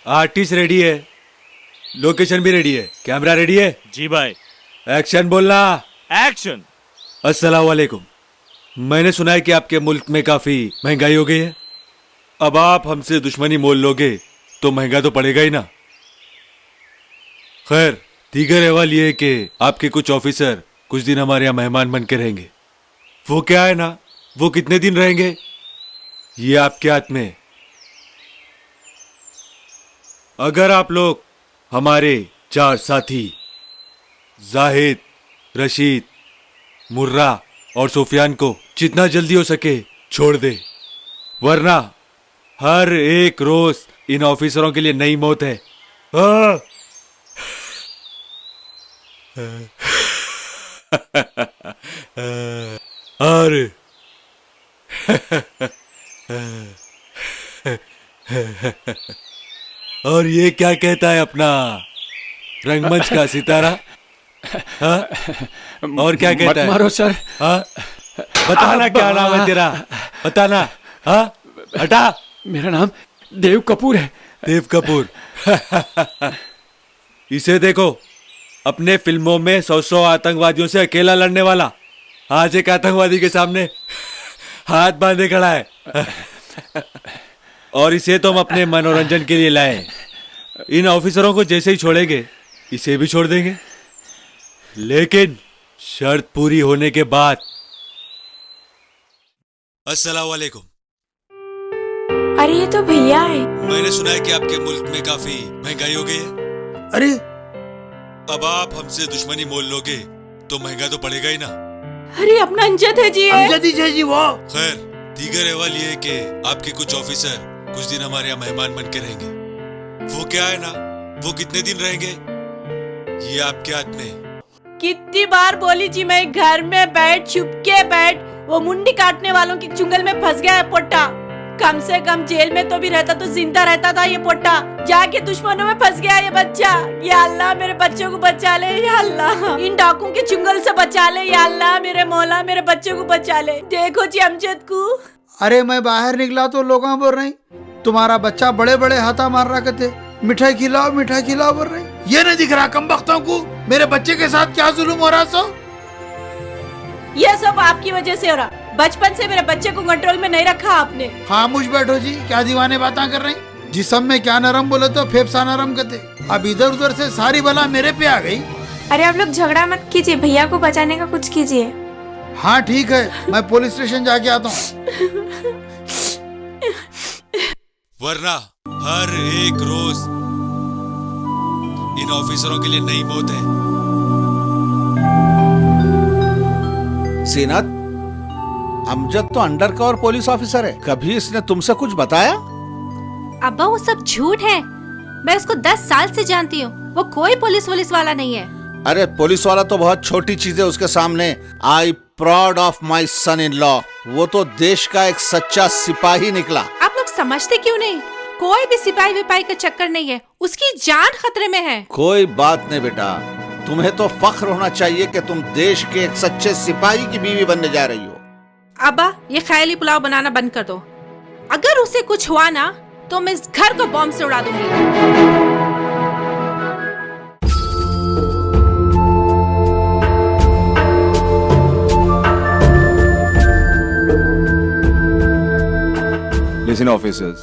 Artist ready है, location भी ready है, कैमरा रेडी है। जी भाई। एक्शन बोलना। एक्शन। अस्सलाम वालेकुम। मैंने सुना है कि आपके मुल्क में काफी महंगाई हो गई है। अब आप हमसे दुश्मनी मोल लोगे तो महंगा तो पड़ेगा ही ना। खैर, दीगर अहवाल ये है कि आपके कुछ ऑफिसर कुछ दिन हमारे यहाँ मेहमान बन के रहेंगे। वो क्या है ना, वो कितने दिन रहेंगे ये आपके हाथ में। अगर आप लोग हमारे 4 साथी जाहिद, रशीद, मुर्रा और सुफियान को जितना जल्दी हो सके छोड़ दे, वरना हर एक रोज इन ऑफिसरों के लिए नई मौत है। और और ये क्या कहता है अपना रंगमंच का सितारा? हाँ? और क्या कहता है? मारो सर। हाँ? बताना क्या नाम है तेरा, बताना। हाँ? हटा। मेरा नाम देव कपूर है। देव कपूर। इसे देखो, अपने फिल्मों में 100 आतंकवादियों से अकेला लड़ने वाला आज एक आतंकवादी के सामने हाथ बांधे खड़ा है। और इसे तो हम अपने मनोरंजन के लिए लाए। इन ऑफिसरों को जैसे ही छोड़ेंगे इसे भी छोड़ देंगे, लेकिन शर्त पूरी होने के बाद। अस्सलाम वालेकुम। अरे ये तो भैया है। मैंने सुना है कि आपके मुल्क में काफी महंगाई हो गई है। अरे अब आप हमसे दुश्मनी मोल लोगे तो महंगा तो पड़ेगा ही ना। अरे अपना अंजद है जी। अमजद ही जी वो। खैर, दीगर अहवाल ये है कि आपके कुछ ऑफिसर कुछ दिन हमारे यहाँ मेहमान बन के रहेंगे। वो क्या है ना, वो कितने दिन रहेंगे ये आपके हाथ में। कितनी बार बोली जी, मैं घर में बैठ छुप के बैठ, वो मुंडी काटने वालों की चुंगल में फंस गया है पोट्टा। कम से कम जेल में तो भी रहता तो जिंदा रहता था ये पोट्टा, जाके दुश्मनों में फंस गया ये बच्चा। या अल्लाह मेरे बच्चों को बचा ले, या अल्लाह इन डाकुओं के चुंगल से बचा ले, या अल्लाह मेरे मौला मेरे बच्चों को बचा ले। देखो जी अमजद को। अरे मैं बाहर निकला तो लोग बोल रहे तुम्हारा बच्चा बड़े बड़े हाथा मार रहा कहते, मिठाई खिलाओ बोल रहे। ये नहीं दिख रहा कम बख्तों को मेरे बच्चे के साथ क्या जुल्म हो रहा। सो ये सब आपकी वजह से हो रहा। बचपन से मेरे बच्चे को कंट्रोल में नहीं रखा आपने। खामोश बैठो जी, क्या दीवाने बातें कर रही। जिस्म में क्या नरम बोले तो फेफसा नरम कहते। अब इधर उधर से सारी बला मेरे पे आ गई। अरे आप लोग झगड़ा मत कीजिए, भैया को बचाने का कुछ कीजिए। हाँ ठीक है, मैं पुलिस स्टेशन जाके आता हूँ। वरना हर एक रोज इन ऑफिसरों के लिए नई मौत है। सीनात, अमजद तो अंडर कवर पुलिस ऑफिसर है, कभी इसने तुमसे कुछ बताया? अब्बा वो सब झूठ है। मैं उसको 10 साल से जानती हूँ, वो कोई पुलिस वाला नहीं है। अरे पुलिस वाला तो बहुत छोटी चीज है उसके सामने। I proud of my son in law. वो तो देश का एक सच्चा सिपाही निकला। आप लोग समझते क्यों नहीं? कोई भी सिपाही विपाही का चक्कर नहीं है, उसकी जान खतरे में है। कोई बात नहीं बेटा, तुम्हें तो फख्र होना चाहिए कि तुम देश के एक सच्चे सिपाही की बीवी बनने जा रही हो। अब्बा ये ख्याली पुलाव बनाना बंद कर दो। अगर उसे कुछ हुआ ना तो मैं इस घर को बॉम्ब से उड़ा दूंगी। लिसन ऑफिसर्स,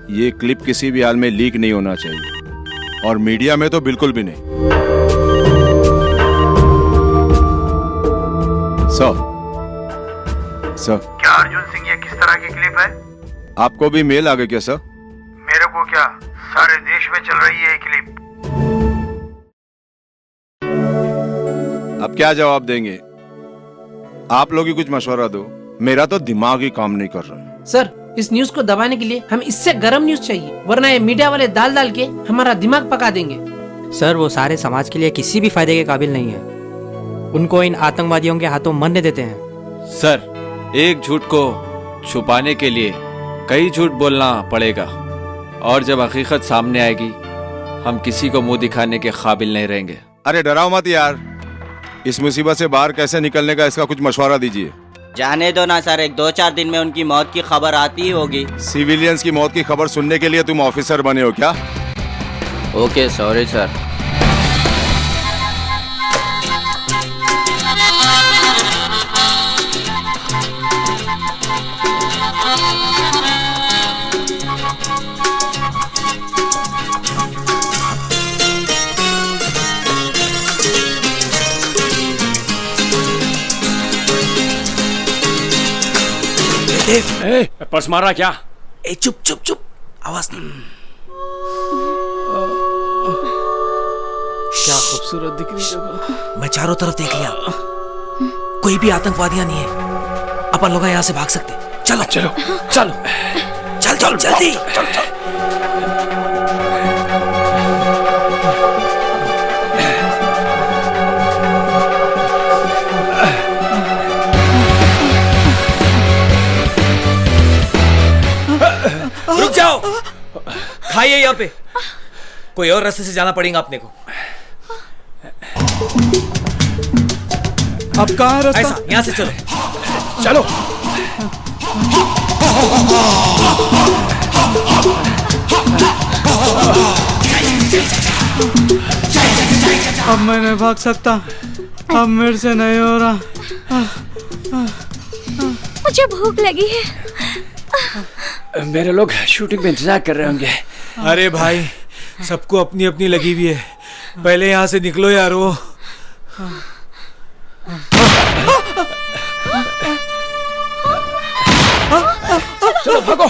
ये क्लिप किसी भी हाल में लीक नहीं होना चाहिए और मीडिया में तो बिल्कुल भी नहीं। सर क्या अर्जुन सिंह ये किस तरह की क्लिप है? आपको भी मेल आ गया क्या सर? मेरे को क्या, सारे देश में चल रही है ये क्लिप। अब क्या जवाब देंगे? आप लोग ही कुछ मशवरा दो, मेरा तो दिमाग ही काम नहीं कर रहा। सर इस न्यूज को दबाने के लिए हम इससे गर्म न्यूज चाहिए, वरना ये मीडिया वाले दाल डाल के हमारा दिमाग पका देंगे। सर वो सारे समाज के लिए किसी भी फायदे के काबिल नहीं है, उनको इन आतंकवादियों के हाथों मरने देते हैं। सर, एक झूठ को छुपाने के लिए कई झूठ बोलना पड़ेगा, और जब हकीकत सामने आएगी हम किसी को मुंह दिखाने के काबिल नहीं रहेंगे। अरे डराओ मत यार, इस मुसीबत से बाहर कैसे निकलने का इसका कुछ मशवरा दीजिए। जाने दो ना सर, एक 2-4 दिन में उनकी मौत की खबर आती ही होगी। सिविलियंस की मौत की खबर सुनने के लिए तुम ऑफिसर बने हो क्या? Okay sorry sir. ए, पर्स मारा क्या? ए चुप चुप चुप, आवाज नहीं। क्या खूबसूरत दिख रही जगह। मैं चारों तरफ देख लिया, कोई भी आतंकवादियां नहीं है। अपन लोग यहाँ से भाग सकते। चलो चलो चलो चल चल जल्दी। रुक जाओ, खाइए यहाँ पे, कोई और रास्ते से जाना पड़ेगा अपने को। अब कहाँ है रास्ता? ऐसा यहाँ से चलो। चलो। अब मैं नहीं भाग सकता, अब मेरे से नहीं हो रहा। मुझे भूख लगी है। मेरे लोग शूटिंग पे इंतजार कर रहे होंगे। अरे भाई, सबको अपनी अपनी लगी हुई है, पहले यहाँ से निकलो यारो। चलो भागो।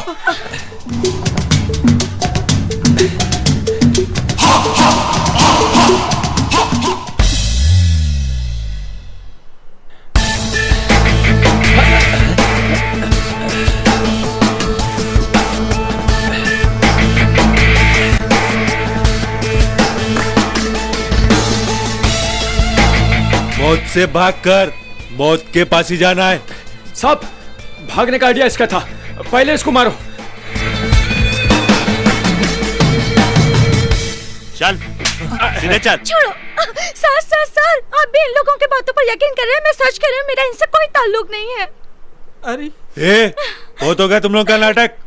मौत से भागकर मौत के पास ही जाना है। साहब, भागने का आइडिया इसका था, पहले इसको मारो। चल सीधे चल। छोड़ो सर सर सर, आप भी इन लोगों के बातों पर यकीन कर रहे हैं। मैं सच कर रही हूँ, मेरा इनसे कोई ताल्लुक नहीं है। अरे ए, बहुत हो गया तुम लोग का नाटक,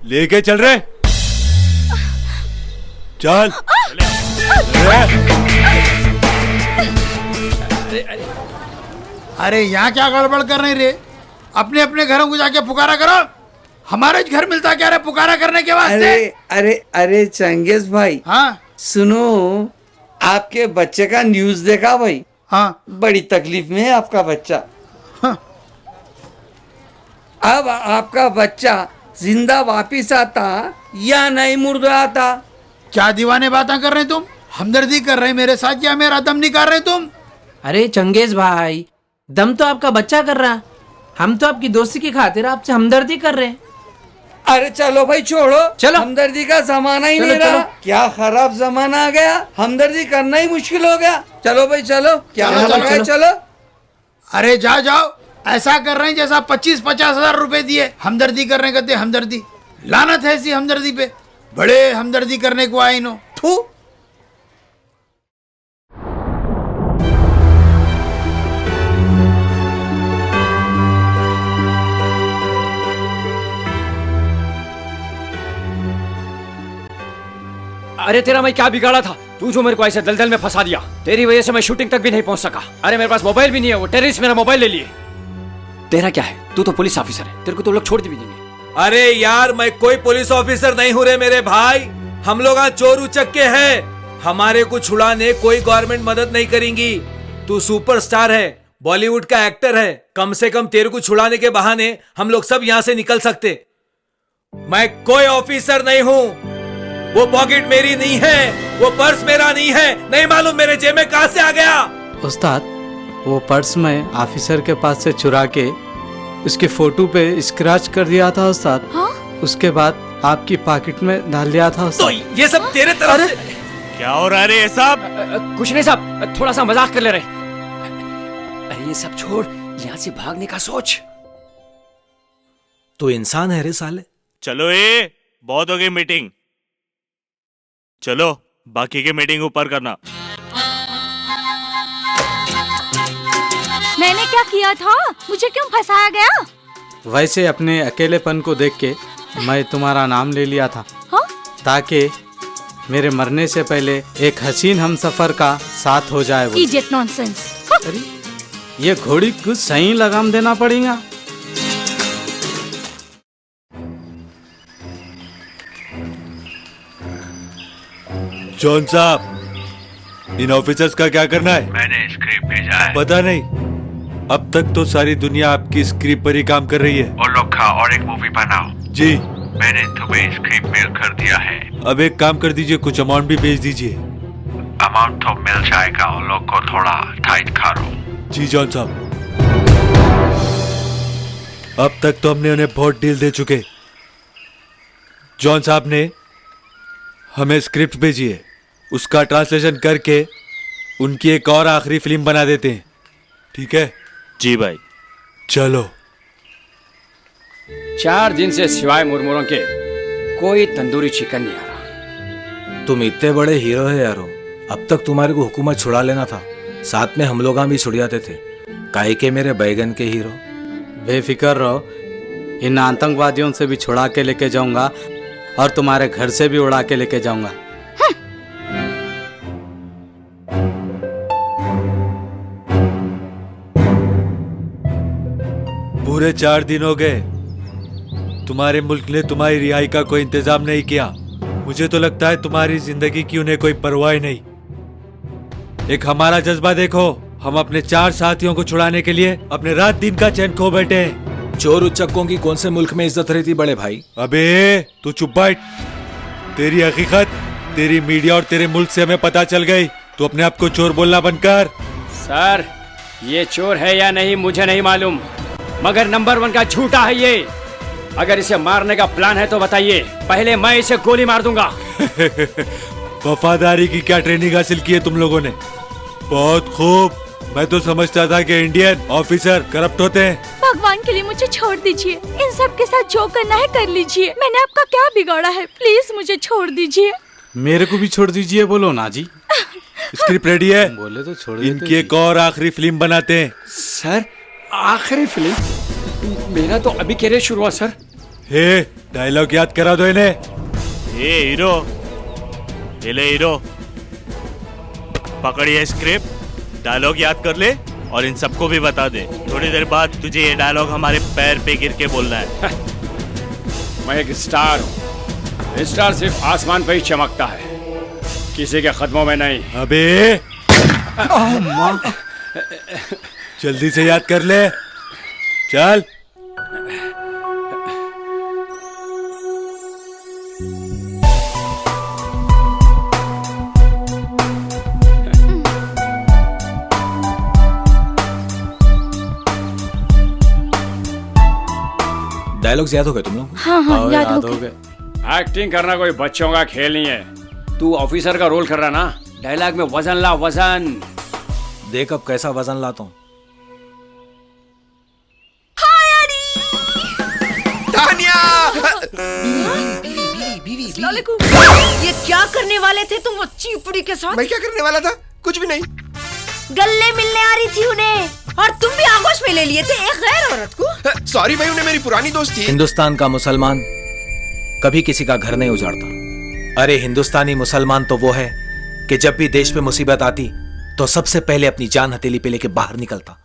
लेके चल रहे। चल। अरे यहाँ क्या गड़बड़ कर रहे रे? अपने अपने घरों को जाके पुकारा करो। हमारे घर मिलता क्या रे पुकारा करने के वास्ते? अरे अरे अरे चंगेज भाई, हाँ सुनो, आपके बच्चे का न्यूज देखा भाई? हाँ, बड़ी तकलीफ में है आपका बच्चा। हाँ। अब आपका बच्चा जिंदा वापिस आता या नहीं मुर्दा आता? क्या दीवाने बातें कर रहे तुम? हमदर्दी कर रहे मेरे साथ या मेरा दम निकाल रहे तुम? अरे चंगेज भाई, दम तो आपका बच्चा कर रहा, हम तो आपकी दोस्ती की खातिर आपसे हमदर्दी कर रहे हैं। अरे चलो भाई छोड़ो, चलो। हमदर्दी का जमाना ही चलो, नहीं रहा। चलो। क्या खराब जमाना आ गया, हमदर्दी करना ही मुश्किल हो गया। चलो भाई चलो, क्या चलो, हो रहा है, चलो। चलो। अरे जाओ जाओ, ऐसा कर रहे हैं जैसा 25-50 हजार रुपए दिए हमदर्दी करने का। दे हमदर्दी, लानत है ऐसी हमदर्दी पे। बड़े हमदर्दी करने को आए नो। थू। अरे तेरा मैं क्या बिगाड़ा था? तू जो मेरे को ऐसे दलदल में फंसा दिया, तेरी वजह से मैं शूटिंग तक भी नहीं पहुंच सका। अरे मेरे पास मोबाइल भी नहीं है, वो टेररिस्ट मेरा मोबाइल ले लिए। तेरा क्या है? तू तो पुलिस ऑफिसर है, तेरे को तो लोग छोड़ भी देंगे। अरे यार, मैं कोई पुलिस ऑफिसर नहीं हूँ रे मेरे भाई। हम लोग आज चोर उचक्के हैं, हमारे को छुड़ाने कोई गवर्नमेंट मदद नहीं करेंगी। तू सुपरस्टार है, बॉलीवुड का एक्टर है, कम से कम तेरे को छुड़ाने के बहाने हम लोग सब यहाँ से निकल सकते। मैं कोई ऑफिसर नहीं हूँ, वो पॉकेट मेरी नहीं है, वो पर्स मेरा नहीं है, नहीं मालूम मेरे जेब में कहां से आ गया। उस्ताद, वो पर्स मैं ऑफिसर के पास से चुरा के उसके फोटो पे स्क्रैच कर दिया था उस्ताद। हाँ? उसके बाद आपकी पॉकेट में डाल दिया था तो उस्ताद। ये सब तेरे तरफ से। क्या हो रहा है रे ये सब? कुछ नहीं साहब, थोड़ा सा मजाक कर ले रहे। अरे ये सब छोड़, यहाँ से भागने का सोच। तू इंसान है रे साले। चलो ये बहुत हो गई मीटिंग, चलो बाकी की मीटिंग ऊपर करना। मैंने क्या किया था? मुझे क्यों फंसाया गया? वैसे अपने अकेलेपन को देख के मैं तुम्हारा नाम ले लिया था, हाँ? ताकि मेरे मरने से पहले एक हसीन हमसफर का साथ हो जाए वो। Idiot nonsense. अरे ये घोड़ी कुछ सही लगाम देना पड़ेगा। जॉन साहब, इन ऑफिसर्स का क्या करना है? मैंने स्क्रिप्ट भेजा है। पता नहीं, अब तक तो सारी दुनिया आपकी स्क्रिप्ट पर ही काम कर रही है। वो लोग का और एक मूवी बनाओ। जी, मैंने तुम्हें स्क्रिप्ट मेल कर दिया है। अब एक काम कर दीजिए, कुछ अमाउंट भी भेज दीजिए। अमाउंट तो मिल जाएगा, उन लोग को थोड़ा टाइट करो। जी जॉन साहब, अब तक तो हमने उन्हें बहुत डील दे चुके। जॉन साहब ने हमें स्क्रिप्ट भेजी है, उसका ट्रांसलेशन करके उनकी एक और आखिरी फिल्म बना देते हैं। ठीक है? जी भाई। चलो। 4 दिन से सिवाय मुरमुरों के कोई तंदूरी चिकन नहीं आ रहा। तुम इतने बड़े हीरो है यारो, अब तक तुम्हारे को हुकूमत छुड़ा लेना था, साथ में हम लोग भी छुड़ाते थे। काहे के मेरे बैगन के हीरो। बेफिक्र रहो, इन आतंकवादियों से भी छुड़ा के लेके जाऊंगा और तुम्हारे घर से भी उड़ा के लेके जाऊंगा। पूरे 4 दिन हो गए, तुम्हारे मुल्क ने तुम्हारी रिहाई का कोई इंतजाम नहीं किया। मुझे तो लगता है तुम्हारी जिंदगी की उन्हें कोई परवाह ही नहीं। एक हमारा जज्बा देखो, हम अपने 4 साथियों को छुड़ाने के लिए अपने रात दिन का चैन खो बैठे हैं। चोर उच्चकों की कौन से मुल्क में इज्जत रहती बड़े भाई? अबे तू चुप बैठ। तेरी हकीकत तेरी मीडिया और तेरे मुल्क से हमें पता चल गई। तू अपने आप को चोर बोलना बंद कर। सर, ये चोर है या नहीं मुझे नहीं मालूम, मगर नंबर 1 का झूठा है ये। अगर इसे मारने का प्लान है तो बताइए, पहले मैं इसे गोली मार दूंगा। वफादारी की क्या ट्रेनिंग हासिल की है तुम लोगों ने? बहुत खूब। मैं तो समझता था कि इंडियन ऑफिसर करप्ट होते हैं। भगवान के लिए मुझे छोड़ दीजिए, इन सब के साथ जो करना है कर लीजिए। मैंने आपका क्या बिगाड़ा है? प्लीज मुझे छोड़ दीजिए। मेरे को भी छोड़ दीजिए बोलो ना जी। स्क्रिप्ट रेडी है? बोले तो छोड़ देते इनकी एक और आखिरी फिल्म बनाते हैं। सर, आखिरी फिल्म? मेरा तो अभी कैरियर शुरू हुआ सर। हे, डायलॉग याद करा दो इन्हें। ये हीरो, ले हीरो, पकड़िए स्क्रिप्ट, डायलॉग याद कर ले और इन सबको भी बता दे। थोड़ी देर बाद तुझे ये डायलॉग हमारे पैर पे गिर के बोलना है। मैं एक स्टार हूँ, स्टार सिर्फ आसमान पे ही चमकता है, किसी के कदमों में नहीं। अबे जल्दी से याद कर ले, चल। डायलॉग्स याद हो गए तुम लोग? हाँ, याद हो गए। एक्टिंग करना कोई बच्चों का खेल नहीं है। तू ऑफिसर का रोल कर रहा ना, डायलॉग में वजन ला, वजन। देख अब कैसा वजन लाता हूँ। ये क्या करने वाले थे तुम वो चीपड़ी के साथ? मैं क्या करने वाला था? कुछ भी नहीं। गले मिलने आ रही थी उन्हें और तुम भी आगोश में ले लिए थे एक गैर औरत को। सॉरी भाई, उन्हें मेरी पुरानी दोस्त थी। हिंदुस्तान का मुसलमान कभी किसी का घर नहीं उजाड़ता। अरे हिंदुस्तानी मुसलमान तो वो है कि जब भी देश पे मुसीबत आती तो सबसे पहले अपनी जान हथेली पे लेके बाहर निकलता।